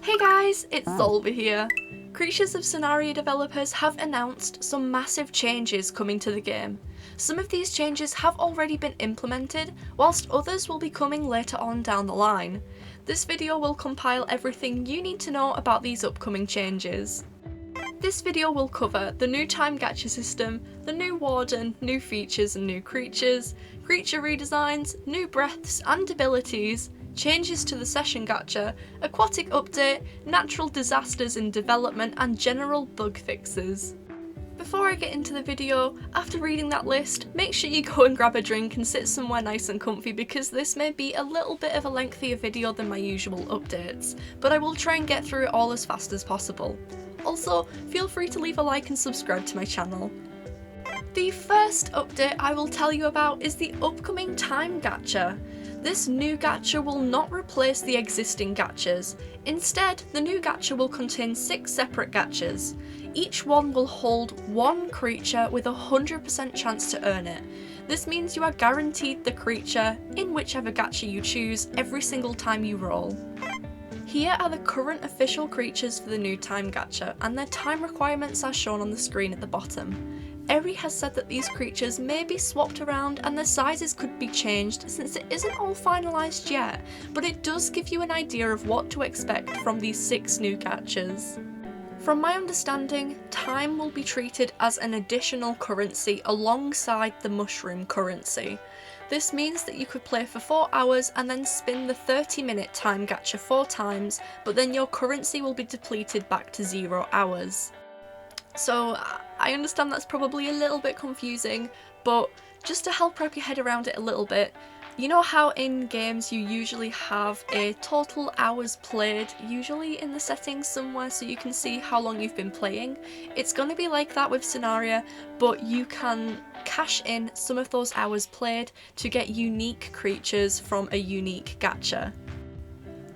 Hey guys, it's Zolva here. Creatures of Sonaria developers have announced some massive changes coming to the game. Some of these changes have already been implemented, whilst others will be coming later on down the line. This video will compile everything you need to know about these upcoming changes. This video will cover the new time gacha system, the new warden, new features and new creatures, creature redesigns, new breaths and abilities, changes to the session gacha, aquatic update, natural disasters in development and general bug fixes. Before I get into the video, after reading that list, make sure you go and grab a drink and sit somewhere nice and comfy because this may be a little bit of a lengthier video than my usual updates, but I will try and get through it all as fast as possible. Also, feel free to leave a like and subscribe to my channel. The first update I will tell you about is the upcoming time gacha. This new gacha will not replace the existing gachas. Instead, the new gacha will contain 6 separate gachas. Each one will hold one creature with a 100% chance to earn it. This means you are guaranteed the creature in whichever gacha you choose every single time you roll. Here are the current official creatures for the new time gacha, and their time requirements are shown on the screen at the bottom. Eri has said that these creatures may be swapped around and their sizes could be changed since it isn't all finalised yet, but it does give you an idea of what to expect from these 6 new gachas. From my understanding, time will be treated as an additional currency alongside the mushroom currency. This means that you could play for 4 hours and then spin the 30-minute time gacha 4 times, but then your currency will be depleted back to 0 hours. So I understand that's probably a little bit confusing, but just to help wrap your head around it a little bit, you know how in games you usually have a total hours played, usually in the settings somewhere so you can see how long you've been playing? It's going to be like that with Sonaria, but you can cash in some of those hours played to get unique creatures from a unique gacha.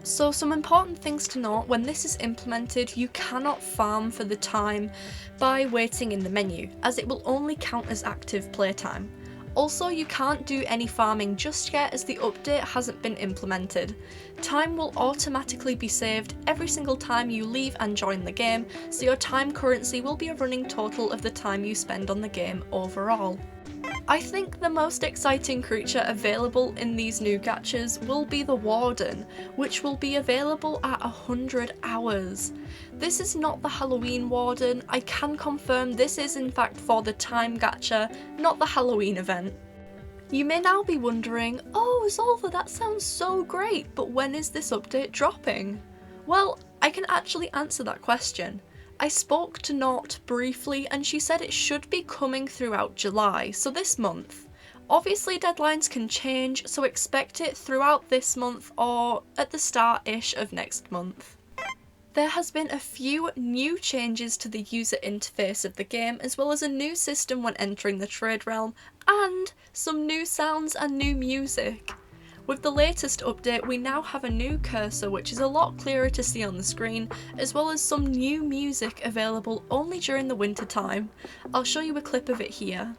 So some important things to note: when this is implemented, you cannot farm for the time by waiting in the menu, as it will only count as active playtime. Also, you can't do any farming just yet as the update hasn't been implemented. Time will automatically be saved every single time you leave and join the game, so your time currency will be a running total of the time you spend on the game overall. I think the most exciting creature available in these new gachas will be the Warden, which will be available at 100 hours. This is not the Halloween Warden. I can confirm this is in fact for the time gacha, not the Halloween event. You may now be wondering, oh Zolva, that sounds so great, but when is this update dropping? Well, I can actually answer that question. I spoke to Nort briefly and she said it should be coming throughout July, so this month. Obviously deadlines can change, so expect it throughout this month or at the start-ish of next month. There has been a few new changes to the user interface of the game, as well as a new system when entering the trade realm, and some new sounds and new music. With the latest update, we now have a new cursor which is a lot clearer to see on the screen, as well as some new music available only during the winter time. I'll show you a clip of it here.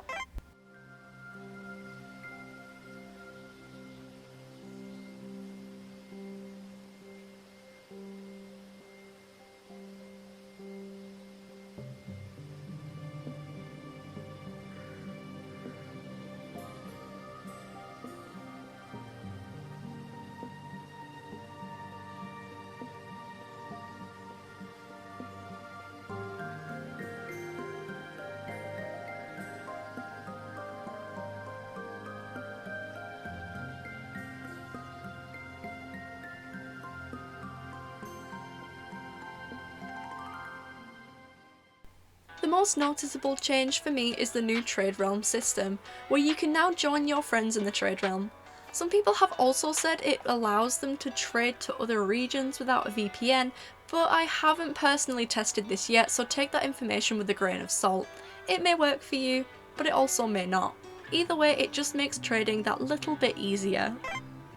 The most noticeable change for me is the new trade realm system, where you can now join your friends in the trade realm. Some people have also said it allows them to trade to other regions without a VPN, but I haven't personally tested this yet, so take that information with a grain of salt. It may work for you, but it also may not. Either way, it just makes trading that little bit easier.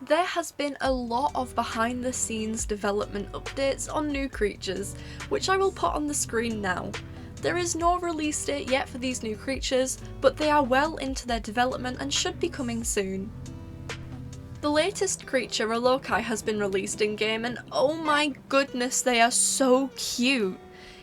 There has been a lot of behind the scenes development updates on new creatures, which I will put on the screen now. There is no release date yet for these new creatures, but they are well into their development and should be coming soon. The latest creature, Relokai, has been released in-game, and oh my goodness, they are so cute!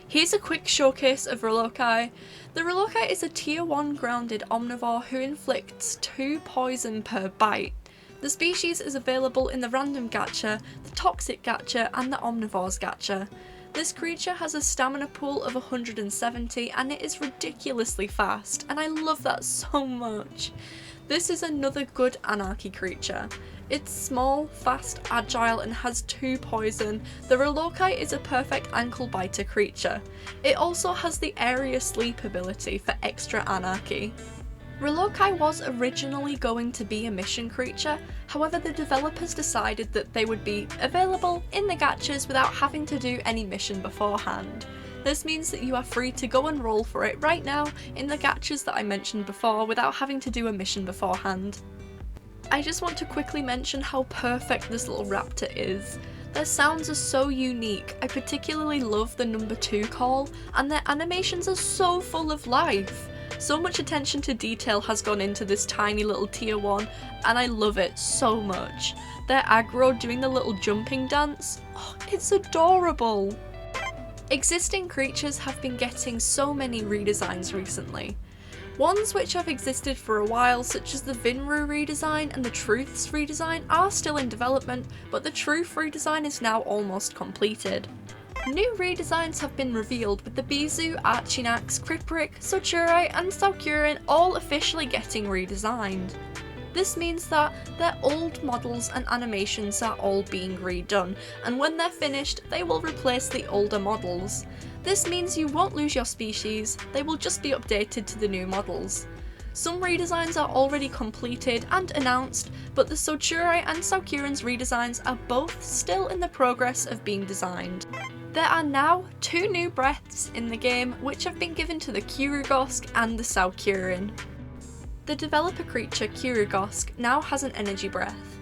Here's a quick showcase of Relokai. The Relokai is a tier 1 grounded omnivore who inflicts 2 poison per bite. The species is available in the random gacha, the toxic gacha, and the omnivores gacha. This creature has a stamina pool of 170 and it is ridiculously fast, and I love that so much. This is another good anarchy creature. It's small, fast, agile, and has 2 poison. The Relokai is a perfect ankle biter creature. It also has the area sleep ability for extra anarchy. Relokai was originally going to be a mission creature, however the developers decided that they would be available in the gachas without having to do any mission beforehand. This means that you are free to go and roll for it right now in the gachas that I mentioned before without having to do a mission beforehand. I just want to quickly mention how perfect this little raptor is. Their sounds are so unique. I particularly love the number 2 call, and their animations are so full of life. So much attention to detail has gone into this tiny little tier 1, and I love it so much. Their aggro doing the little jumping dance, oh, it's adorable! Existing creatures have been getting so many redesigns recently. Ones which have existed for a while, such as the Vinru redesign and the Truths redesign, are still in development, but the Truth redesign is now almost completed. New redesigns have been revealed, with the Bizu, Archinax, Kripprik, Sochurai and Saukurin all officially getting redesigned. This means that their old models and animations are all being redone, and when they're finished, they will replace the older models. This means you won't lose your species, they will just be updated to the new models. Some redesigns are already completed and announced, but the Sochurai and Saukurin's redesigns are both still in the progress of being designed. There are now 2 new breaths in the game which have been given to the Kurugosk and the Saukurin. The developer creature Kurugosk now has an energy breath.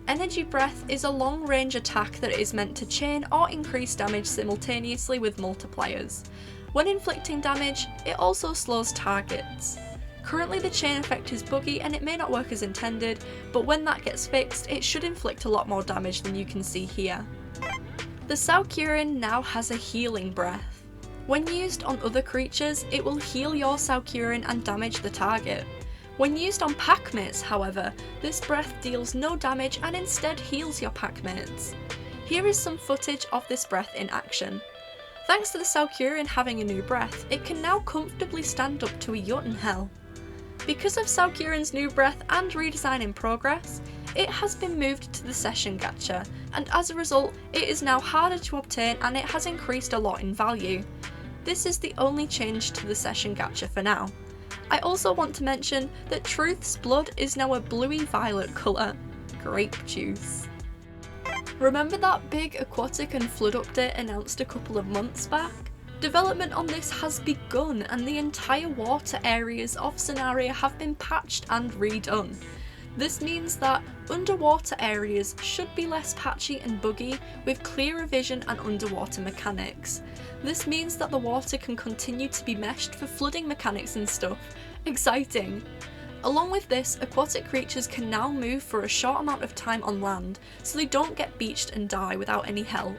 Energy breath is a long-range attack that is meant to chain or increase damage simultaneously with multipliers. When inflicting damage, it also slows targets. Currently the chain effect is buggy and it may not work as intended, but when that gets fixed, it should inflict a lot more damage than you can see here. The Saukurin now has a healing breath. When used on other creatures, it will heal your Saukurin and damage the target. When used on packmates, however, this breath deals no damage and instead heals your packmates. Here is some footage of this breath in action. Thanks to the Saukurin having a new breath, it can now comfortably stand up to a Jotunhell. Because of Saukurin's new breath and redesign in progress, it has been moved to the session gacha, and as a result, it is now harder to obtain and it has increased a lot in value. This is the only change to the session gacha for now. I also want to mention that Truth's blood is now a bluey-violet colour. Grape juice. Remember that big Aquatic and Flood update announced a couple of months back? Development on this has begun and the entire water areas of Sonaria have been patched and redone. This means that underwater areas should be less patchy and buggy, with clearer vision and underwater mechanics. This means that the water can continue to be meshed for flooding mechanics and stuff. Exciting! Along with this, aquatic creatures can now move for a short amount of time on land, so they don't get beached and die without any help.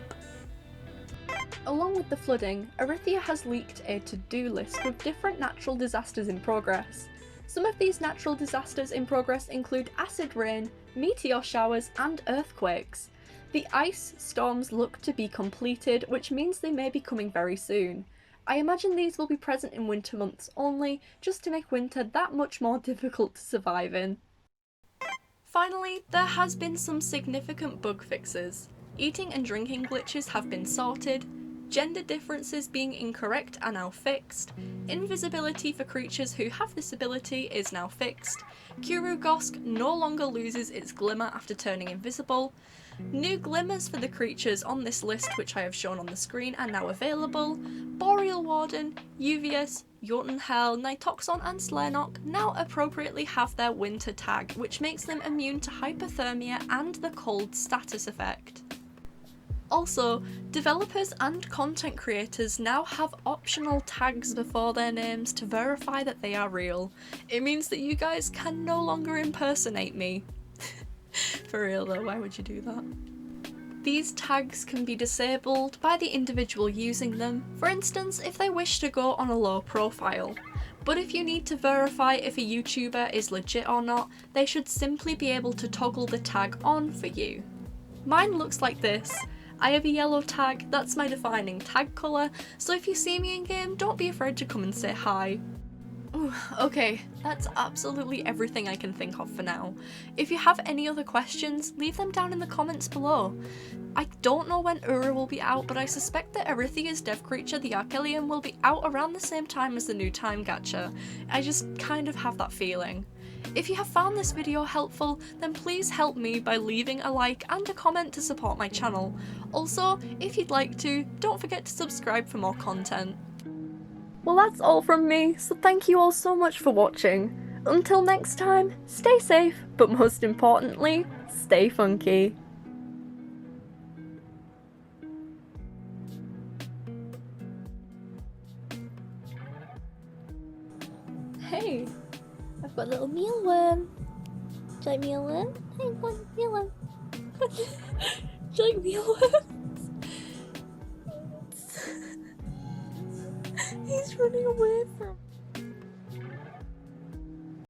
Along with the flooding, Arithia has leaked a to-do list with different natural disasters in progress. Some of these natural disasters in progress include acid rain, meteor showers and earthquakes. The ice storms look to be completed, which means they may be coming very soon. I imagine these will be present in winter months only, just to make winter that much more difficult to survive in. Finally, there has been some significant bug fixes. Eating and drinking glitches have been sorted, gender differences being incorrect are now fixed, invisibility for creatures who have this ability is now fixed, Kurugosk no longer loses its glimmer after turning invisible, new glimmers for the creatures on this list which I have shown on the screen are now available, Boreal Warden, Uvius, Jotunhell, Nitoxon and Slernok now appropriately have their winter tag, which makes them immune to hypothermia and the cold status effect. Also, developers and content creators now have optional tags before their names to verify that they are real. It means that you guys can no longer impersonate me. For real though, why would you do that? These tags can be disabled by the individual using them, for instance if they wish to go on a low profile. But if you need to verify if a YouTuber is legit or not, they should simply be able to toggle the tag on for you. Mine looks like this. I have a yellow tag, that's my defining tag colour, so if you see me in game, don't be afraid to come and say hi. Ooh, okay, that's absolutely everything I can think of for now. If you have any other questions, leave them down in the comments below. I don't know when Ura will be out, but I suspect that Erythea's dev creature, the Archelium, will be out around the same time as the new time gacha. I just kind of have that feeling. If you have found this video helpful, then please help me by leaving a like and a comment to support my channel. Also, if you'd like to, don't forget to subscribe for more content. Well, that's all from me, so thank you all so much for watching. Until next time, stay safe, but most importantly, stay funky. Hey, I've got a little mealworm. Do you like mealworm? Hey, go on, mealworm. Do you like mealworms? He's running away from